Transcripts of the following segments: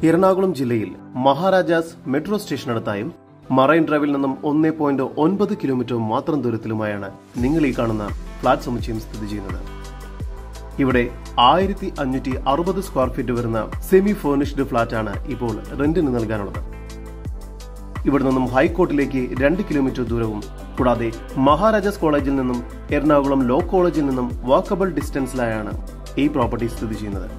Ernakulam ജില്ലയിൽ Maharajas metro സ്റ്റേഷനടുത്തായും marine ഡ്രൈവിൽ നിന്നും 1.9 കിലോമീറ്റർ മാത്രം ദൂരത്തിലുമായാണ് നിങ്ങൾ ഈ കാണുന്ന ഫ്ലാറ്റ് സമുച്ചയം സ്ഥിതി ചെയ്യുന്നത്. ഇവിടെ 1560 സ്ക്വയർ ഫീറ്റ് വരുന്ന സെമി ഫർണിഷ്ഡ് ഫ്ലാറ്റ് ആണ് ഇപ്പോൾ റെന്റിന് നൽകാനുള്ളത്. ഇവിടെ നിന്നും ഹൈക്കോർട്ടിലേക്ക് 2 കിലോമീറ്റർ ദൂരവും കൂടാതെ മഹാരാജാസ് കോളേജിൽ നിന്നും എറണാകുളം ലോ കോളേജിൽ നിന്നും വാക്കബിൾ ഡിസ്റ്റൻസിലായാണ് ഈ പ്രോപ്പർട്ടി സ്ഥിതി ചെയ്യുന്നത്.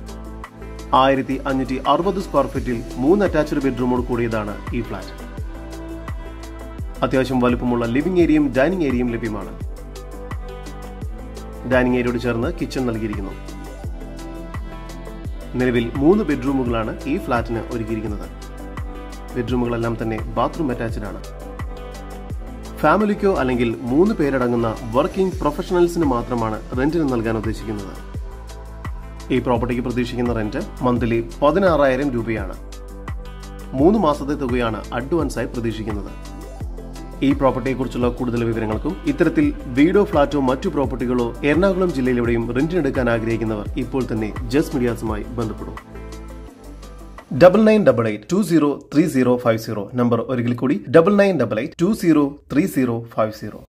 1560 സ്ക്വയർ ഫീറ്റിൽ 3 അറ്റാച്ച്ഡ് ബെഡ്റൂമോട് കൂടിയതാണ് ഈ ഫ്ലാറ്റ്. അത്യാവശ്യം വലുപ്പമുള്ള ലിവിംഗ് ഏരിയയും ഡൈനിങ് ഏരിയയും ലഭ്യമാണ്. ഡൈനിങ് ഏരിയയോട് ചേർന്ന് കിച്ചൺ നൽകിയിരിക്കുന്നു. നിലവിൽ 3 ബെഡ്റൂമുകളാണ് ഈ ഫ്ലാറ്റിന് ഒരുക്കിയിരിക്കുന്നത്. ബെഡ്റൂമുകളെല്ലാം തന്നെ ബാത്റൂം അറ്റാച്ച്ഡ് ആണ്. ഫാമിലിക്കോ അല്ലെങ്കിൽ 3 പേരടങ്ങുന്ന വർക്കിംഗ് പ്രൊഫഷണൽസിന് മാത്രമാണ് റെന്റിന് നൽകാൻ ഉദ്ദേശിക്കുന്നത്. ഈ പ്രോപ്പർട്ടിക്ക് പ്രതീക്ഷിക്കുന്ന റെന്റ് മന്ത്ലി 16,000 രൂപയാണ്. 3 മാസത്തെ തുകയാണ് അഡ്വാൻസായി പ്രതീക്ഷിക്കുന്നത്. ഈ പ്രോപ്പർട്ടിയെക്കുറിച്ചുള്ള കൂടുതൽ വിവരങ്ങൾക്കും ഇത്തരത്തിൽ വീടോ ഫ്ളാറ്റോ മറ്റു പ്രോപ്പർട്ടികളോ എറണാകുളം ജില്ലയിലെവിടെയും റെന്റിനെടുക്കാൻ ആഗ്രഹിക്കുന്നവർ ഇപ്പോൾ തന്നെ ജസ്മീഡിയാസുമായി ബന്ധപ്പെടും. 9988203050 നമ്പർ ഒരിക്കൽ കൂടി 9988203050.